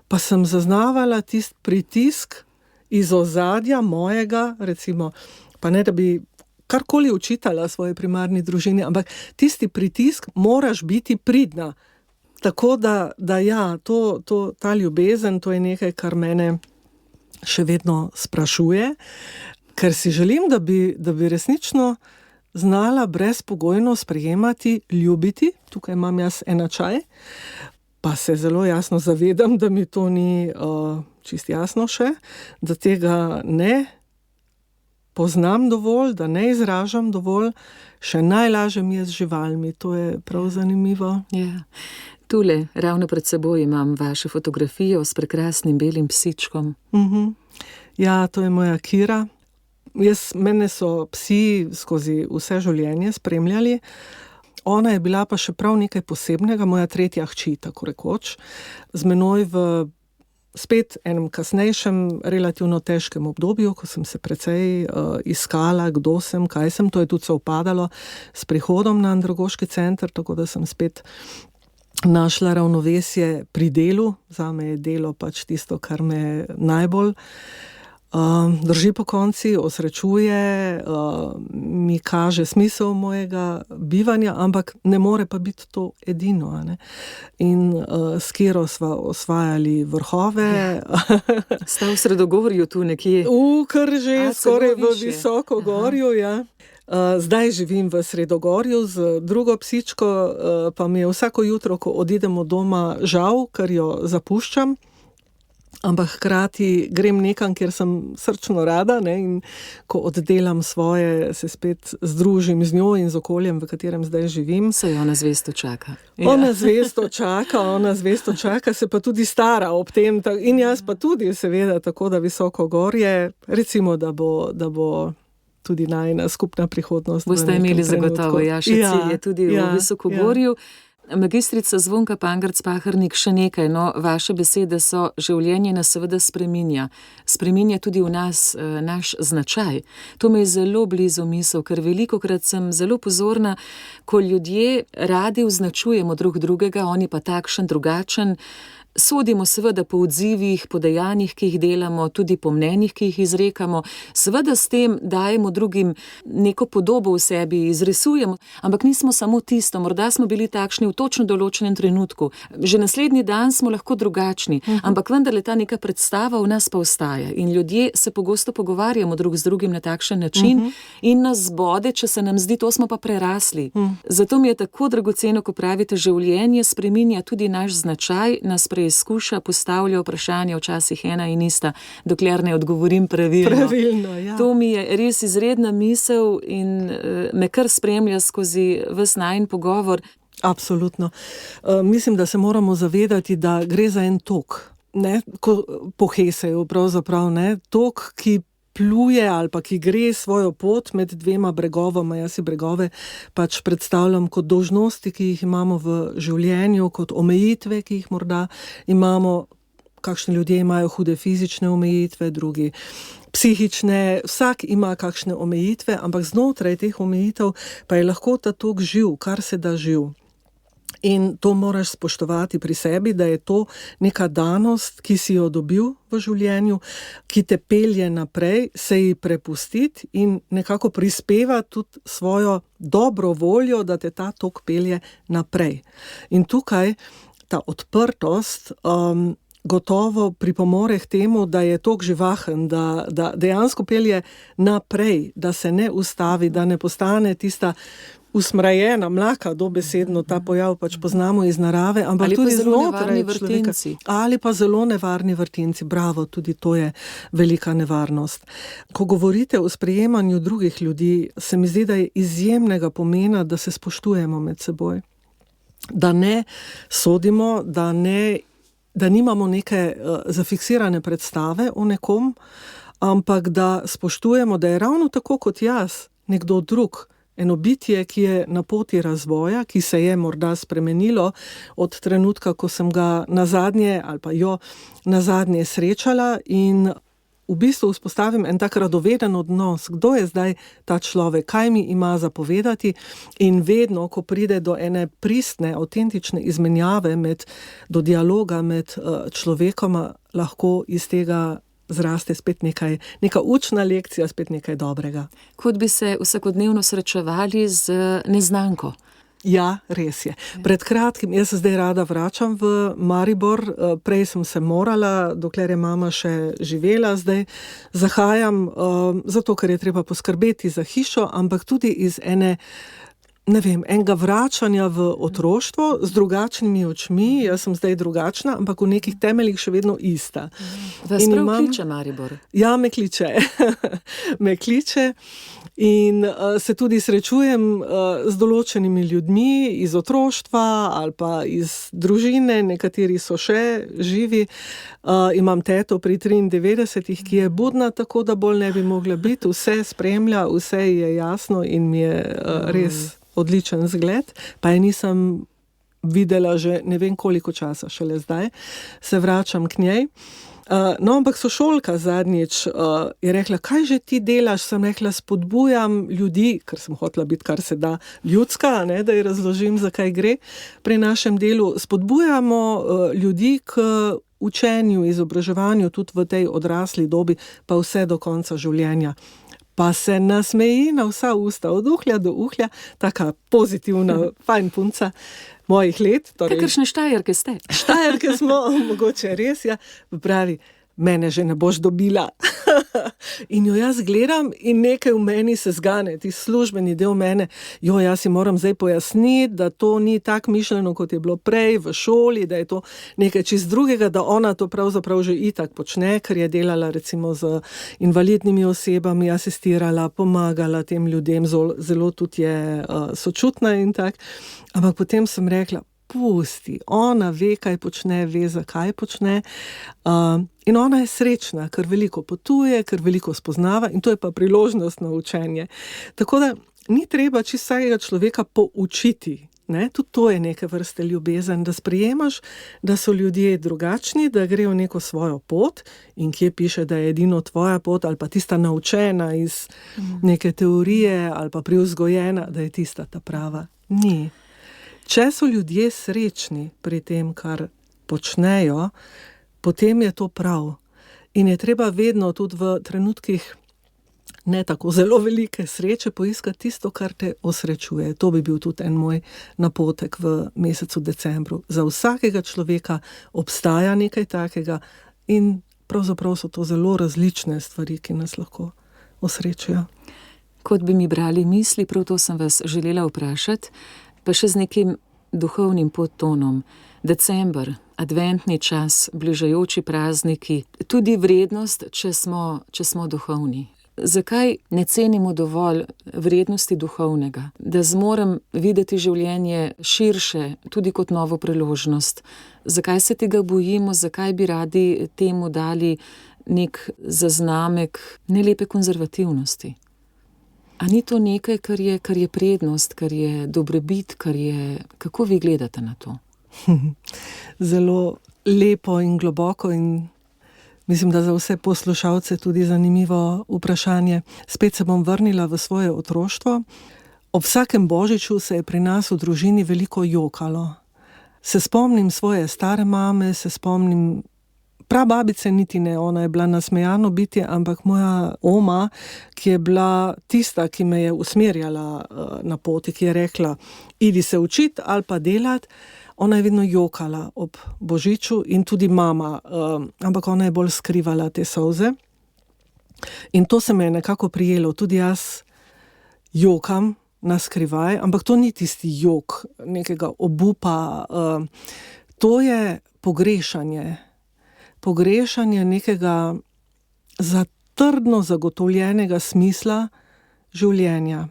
pa sem zaznavala tisti pritisk iz ozadja mojega, recimo, pa ne da bi karkoli učitala svoji primarni družini, ampak tisti pritisk, moraš biti pridna. Tako da ja, ta ljubezen, to je nekaj, kar mene še vedno sprašuje, ker si želim, da bi resnično znala brezpogojno sprejemati, ljubiti, tukaj imam jaz enačaj, pa se zelo jasno zavedam, da mi to ni čisto jasno še, da tega ne poznam dovolj, da ne izražam dovolj, še najlažje mi je z živalmi, to je prav zanimivo. Ja. Tule, ravno pred seboj imam vašo fotografijo s prekrasnim belim psičkom. Ja, to je moja Kira. Mene so psi skozi vse življenje spremljali. Ona je bila pa še prav nekaj posebnega, moja tretja hči, tako rekoč, z menoj v spet enem kasnejšem, relativno težkem obdobju, ko sem se precej iskala, kdo sem, kaj sem, to je tudi sovpadalo s prihodom na andragoški center, tako da sem spet našla ravnovesje pri delu. Zame je delo pač tisto, kar me najbolj drži pokonci, osrečuje, mi kaže smisel mojega bivanja, ampak ne more pa biti to edino. Ne? In s Kiro sva osvajali vrhove. Sta v Sredogorju tu nekje? Kar že skoraj v Visokogorju, ja. Zdaj živim v Sredogorju z drugo psičko, pa mi je vsako jutro, ko odidemo doma, žal, ker jo zapuščam. Ampak hkrati grem nekam, kjer sem srčno rada, ne, in ko oddelam svoje, se spet združim z njo in z okoljem, v katerem zdaj živim. Se ona zvesto čaka. Ona zvesto čaka, se pa tudi stara ob tem. In jaz pa tudi, seveda, tako da Visokogorje, recimo, da bo tudi najina skupna prihodnost. Boste imeli zagotovo, še cilj je tudi v Visokogorju. Magistrica Zvonka Pangerc-Pahernik, še nekaj, vaše besede so: življenje nas seveda spreminja. Spreminja tudi v nas naš značaj. To me je zelo blizu misel, ker velikokrat sem zelo pozorna, ko ljudje radi označujemo drug drugega, oni pa takšen, drugačen. Sodimo seveda po odzivih, po dejanjih, ki jih delamo, tudi po mnenjih, ki jih izrekamo. Seveda s tem dajemo drugim neko podobo v sebi, izrisujemo, ampak nismo samo tisto, morda smo bili takšni v točno določenem trenutku. Že naslednji dan smo lahko drugačni, ampak vendarle ta neka predstava v nas pa ostaja. In ljudje se pogosto pogovarjamo drug z drugim na takšen način in nas zbode, če se nam zdi, to smo pa prerasli. Zato mi je tako dragoceno, ko pravite, življenje spreminja tudi naš značaj, nas preizkuša, postavlja vprašanja, včasih ena in ista, dokler ne odgovorim pravilno. Ja. To mi je res izredna misel in me kar spremlja skozi ves najin pogovor. Absolutno. Mislim, da se moramo zavedati, da gre za en tok, ne, po Heseju pravzaprav, ne, tok, ki pluje ali pa ki gre svojo pot med dvema bregovama. Jaz si bregove pač predstavljam kot dolžnosti, ki jih imamo v življenju, kot omejitve, ki jih morda imamo. Kakšni ljudje imajo hude fizične omejitve, drugi psihične, vsak ima kakšne omejitve, ampak znotraj teh omejitev pa je lahko ta tok živ, kar se da živ. In to moraš spoštovati pri sebi, da je to neka danost, ki si jo dobil v življenju, ki te pelje naprej, se ji prepustiti in nekako prispeva tudi svojo dobro voljo, da te ta tok pelje naprej. In tukaj ta odprtost gotovo pripomore k temu, da je tok živahen, da dejansko pelje naprej, da se ne ustavi, da ne postane tista usmrajena mlaka, dobesedno ta pojav pač poznamo iz narave, ampak ali tudi znotraj človeka. Ali pa zelo nevarni vrtinci, bravo, tudi to je velika nevarnost. Ko govorite o sprejemanju drugih ljudi, se mi zdi, da je izjemnega pomena, da se spoštujemo med seboj. Da ne sodimo, da nimamo neke zafiksirane predstave o nekom, ampak da spoštujemo, da je ravno tako kot jaz, nekdo drug, eno bitje, ki je na poti razvoja, ki se je morda spremenilo od trenutka, ko sem ga nazadnje ali pa jo nazadnje srečala, in v bistvu vzpostavim en tak radoveden odnos, kdo je zdaj ta človek, kaj mi ima zapovedati, in vedno, ko pride do ene pristne, avtentične izmenjave, do dialoga med človekoma, lahko iz tega zraste spet neka učna lekcija, spet nekaj dobrega. Kot bi se vsakodnevno srečevali z neznanko. Ja, res je. Pred kratkim, jaz se zdaj rada vračam v Maribor, prej sem se morala, dokler je mama še živela, zdaj zahajam, zato ker je treba poskrbeti za hišo, ampak tudi iz enega vračanja v otroštvo z drugačnimi očmi. Jaz sem zdaj drugačna, ampak v nekih temeljih še vedno ista. Vas prav kliče Maribor? Ja, me kliče. Me kliče in se tudi srečujem z določenimi ljudmi iz otroštva ali pa iz družine, nekateri so še živi. Imam teto pri 93, ki je budna, tako da bolj ne bi mogla biti. Vse spremlja, vse je jasno in mi je res odličen zgled, pa je nisem videla že ne vem koliko časa, šele zdaj se vračam k njej. No, ampak sošolka zadnjič je rekla, kaj že ti delaš? Sem rekla, spodbujam ljudi, ker sem hotela biti kar se da ljudska, ne, da ji razložim, zakaj gre pri našem delu. Spodbujamo ljudi k učenju, izobraževanju tudi v tej odrasli dobi, pa vse do konca življenja. Pa se nasmeji na vsa usta, od uhlja do uhlja, taka pozitivna, fajn punca mojih let. Torej, kakršne Štajerke ste? Štajerke smo, mogoče res, ja. Pravi, mene že ne boš dobila. In jo jaz gledam in nekaj v meni se zgane, ti službeni del mene, jaz si moram zdaj pojasniti, da to ni tako mišljeno, kot je bilo prej v šoli, da je to nekaj čist drugega, da ona to pravzaprav že itak počne, ker je delala recimo z invalidnimi osebami, asistirala, pomagala tem ljudem, zelo tudi je sočutna in tak. Ampak potem sem rekla, pusti, ona ve, kaj počne, ve, zakaj počne. In ona je srečna, ker veliko potuje, ker veliko spoznava in to je pa priložnost na učenje. Tako da ni treba čisto vsakega človeka poučiti. Ne? Tudi to je neke vrste ljubezen, da sprejemaš, da so ljudje drugačni, da grejo neko svojo pot in kje piše, da je edino tvoja pot ali pa tista naučena iz neke teorije ali pa privzgojena, da je tista ta prava. Ni. Če so ljudje srečni pri tem, kar počnejo, potem je to prav. In je treba vedno tudi v trenutkih ne tako zelo velike sreče poiskati tisto, kar te osrečuje. To bi bil tudi en moj napotek v mesecu decembru. Za vsakega človeka obstaja nekaj takega in pravzaprav so to zelo različne stvari, ki nas lahko osrečijo. Kot bi mi brali misli, prav to sem vas želela vprašati, pa še z nekim duhovnim podtonom. December, adventni čas, bližajoči prazniki, tudi vrednost, če smo duhovni. Zakaj ne cenimo dovolj vrednosti duhovnega? Da zmorem videti življenje širše, tudi kot novo priložnost. Zakaj se tega bojimo, zakaj bi radi temu dali nek zaznamek nelepe konzervativnosti? A ni to nekaj, kar je prednost, kar je dobrobit, kako vi gledate na to? Zelo lepo in globoko in mislim, da za vse poslušalce tudi zanimivo vprašanje. Spet se bom vrnila v svoje otroštvo. Ob vsakem božiču se je pri nas v družini veliko jokalo. Se spomnim svoje stare mame, se spomnim prababice niti ne, ona je bila nasmejano bitje, ampak moja oma, ki je bila tista, ki me je usmerjala na poti, ki je rekla, idi se učiti ali pa delati, ona je vedno jokala ob božiču in tudi mama, ampak ona je bolj skrivala te solze. In to se me je nekako prijelo, tudi jaz jokam na skrivaj, ampak to ni tisti jok nekega obupa, to je pogrešanje nekega trdno zagotovljenega smisla življenja,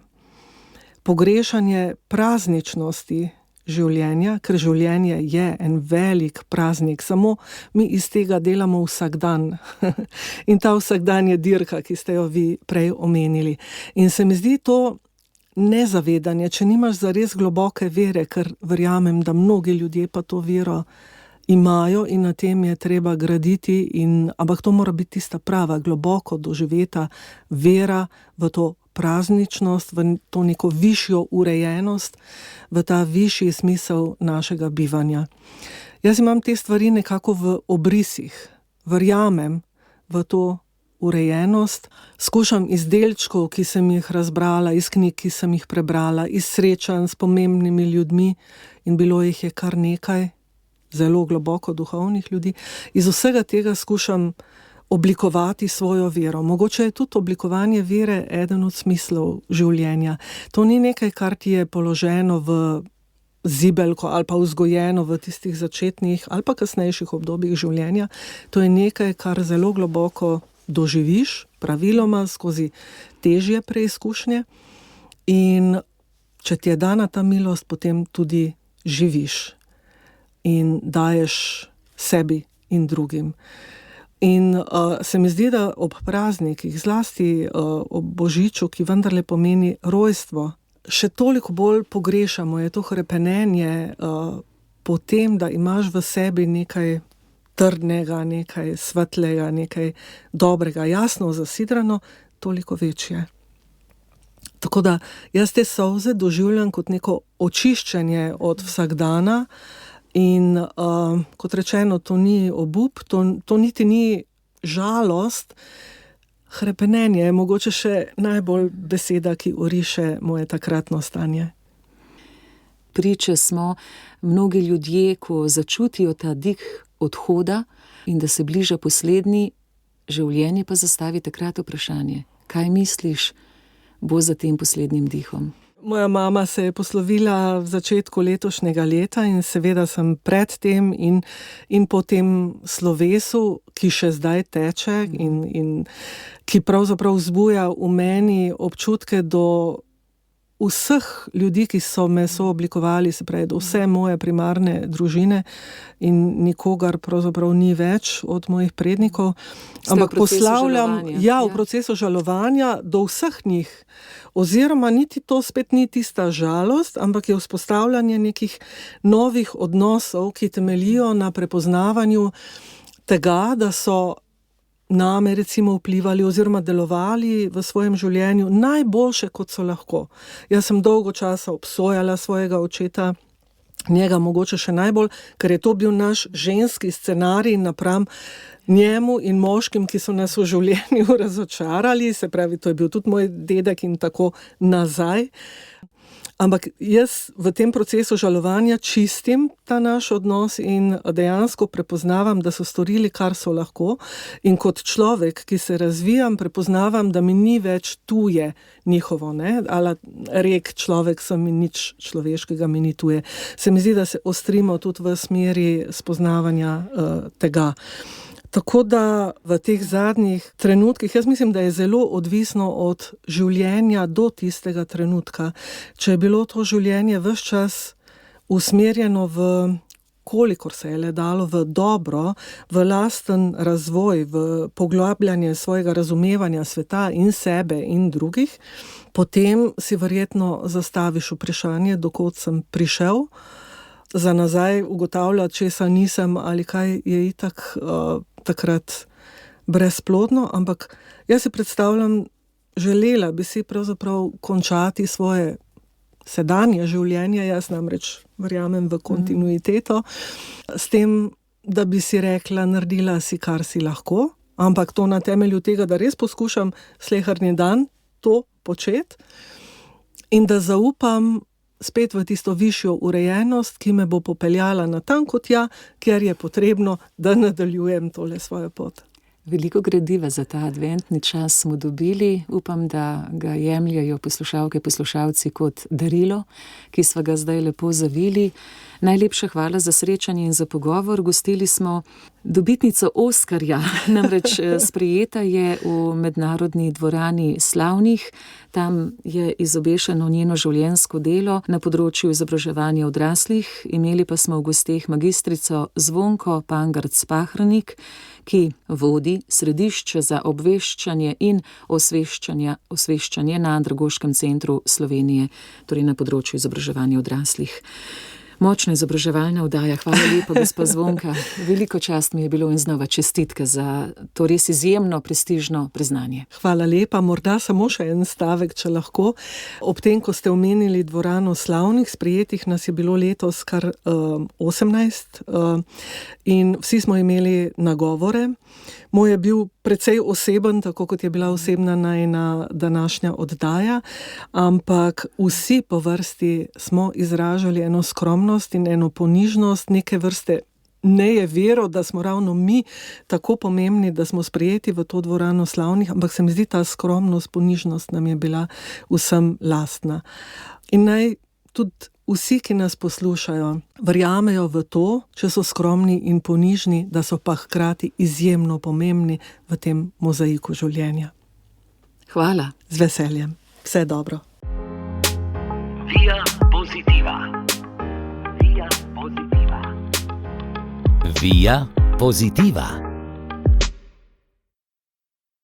pogrešanje prazničnosti življenja, ker življenje je en velik praznik, samo mi iz tega delamo vsak dan. In ta vsak dan je dirka, ki ste jo vi prej omenili. In se mi zdi to nezavedanje, če nimaš zares globoke vere, ker verjamem, da mnogi ljudje pa to vero imajo in na tem je treba graditi, ampak to mora biti tista prava, globoko doživeta vera v to prazničnost, v to neko višjo urejenost, v ta višji smisel našega bivanja. Jaz imam te stvari nekako v obrisih, verjamem v to urejenost, skušam iz delčkov, ki sem jih razbrala, iz knjig, ki sem jih prebrala, iz srečanj s pomembnimi ljudmi in bilo jih je kar nekaj, zelo globoko duhovnih ljudi, iz vsega tega skušam oblikovati svojo vero. Mogoče je tudi oblikovanje vere eden od smislov življenja. To ni nekaj, kar ti je položeno v zibelko ali pa vzgojeno v tistih začetnih ali pa kasnejših obdobjih življenja. To je nekaj, kar zelo globoko doživiš, praviloma skozi težje preizkušnje in če ti je dana ta milost, potem tudi živiš in daješ sebi in drugim. In se mi zdi, da ob praznikih, zlasti ob božiču, ki vendarle pomeni rojstvo, še toliko bolj pogrešamo, je to hrepenenje po tem, da imaš v sebi nekaj trdnega, nekaj svetlega, nekaj dobrega, jasno zasidrano, toliko večje. Tako da jaz te solze doživljam kot neko očiščenje od vsakdana in kot rečeno, to ni obup, to niti ni žalost, hrepenenje je mogoče še najbolj beseda, ki oriše moje takratno stanje. Priče smo mnogi ljudje, ko začutijo ta dih odhoda in da se bliža poslednji, življenje pa zastavi takrat vprašanje, kaj misliš, bo za tem poslednjim dihom? Moja mama se je poslovila v začetku letošnjega leta in seveda sem pred tem in po tem slovesu, ki še zdaj teče in ki pravzaprav vzbuja v meni občutke do vseh ljudi, ki so me sooblikovali, se pravi, do vse moje primarne družine in nikogar pravzaprav ni več od mojih prednikov. Ampak poslavljam, v procesu žalovanja do vseh njih. Oziroma niti to spet ni tista žalost, ampak je vzpostavljanje nekih novih odnosov, ki temeljijo na prepoznavanju tega, da so name recimo vplivali oziroma delovali v svojem življenju najboljše, kot so lahko. Jaz sem dolgo časa obsojala svojega očeta, njega mogoče še najbolj, ker je to bil naš ženski scenarij napram njemu in moškim, ki so nas v življenju razočarali, se pravi, to je bil tudi moj dedek in tako nazaj. Ampak jaz v tem procesu žalovanja čistim ta naš odnos in dejansko prepoznavam, da so storili, kar so lahko. In kot človek, ki se razvijam, prepoznavam, da mi ni več tuje njihovo, ne? Ali rek človek sem in nič človeškega mi ni tuje. Se mi zdi, da se ostrimo tudi v smeri spoznavanja tega. Tako da v teh zadnjih trenutkih, jaz mislim, da je zelo odvisno od življenja do tistega trenutka. Če je bilo to življenje ves čas usmerjeno v, kolikor se je le dalo, v dobro, v lasten razvoj, v poglabljanje svojega razumevanja sveta in sebe in drugih, potem si verjetno zastaviš vprašanje, dokot sem prišel, za nazaj ugotavljati, česa nisem ali kaj je itak takrat brezplodno, ampak jaz si predstavljam, želela bi si pravzaprav končati svoje sedanje življenje, jaz namreč verjamem v kontinuiteto, s tem, da bi si rekla, naredila si, kar si lahko, ampak to na temelju tega, da res poskušam sleherni dan to početi in da zaupam spet v tisto višjo urejenost, ki me bo popeljala na tanko tja, kjer je potrebno, da nadaljujem tole svojo pot. Veliko gradiva za ta adventni čas smo dobili. Upam, da ga jemljajo poslušalke, poslušalci kot darilo, ki sva ga zdaj lepo zavili. Najlepša hvala za srečanje in za pogovor. Gostili smo dobitnico Oskarja, namreč sprejeta je v Mednarodni dvorani slavnih. Tam je izobešeno njeno življenjsko delo na področju izobraževanja odraslih. Imeli pa smo v gosteh magistrico Zvonko Pangarc-Pahrnik, ki vodi Središče za obveščanje in osveščanje na Andragoškem centru Slovenije, torej na področju izobraževanja odraslih. Močna izobraževalna oddaja, hvala lepa, gospa Zvonka. Veliko čast mi je bilo in znova čestitke za to res izjemno prestižno priznanje. Hvala lepa, morda samo še en stavek, če lahko. Ob tem, ko ste omenili dvorano slavnih, sprejetih nas je bilo letos kar 18 in vsi smo imeli nagovore. Moj je bil precej oseben, tako kot je bila osebna najina današnja oddaja, ampak vsi po vrsti smo izražali eno skromnost in eno ponižnost, neke vrste nejevero, da smo ravno mi tako pomembni, da smo sprejeti v to dvorano slavnih, ampak se mi zdi ta skromnost, ponižnost nam je bila vsem lastna. In naj tudi vsi, ki nas poslušajo, verjamejo v to, če so skromni in ponižni, da so pa hkrati izjemno pomembni v tem mozaiku življenja. Hvala. Z veseljem. Vse dobro. Via Positiva. Via Positiva. Via Positiva.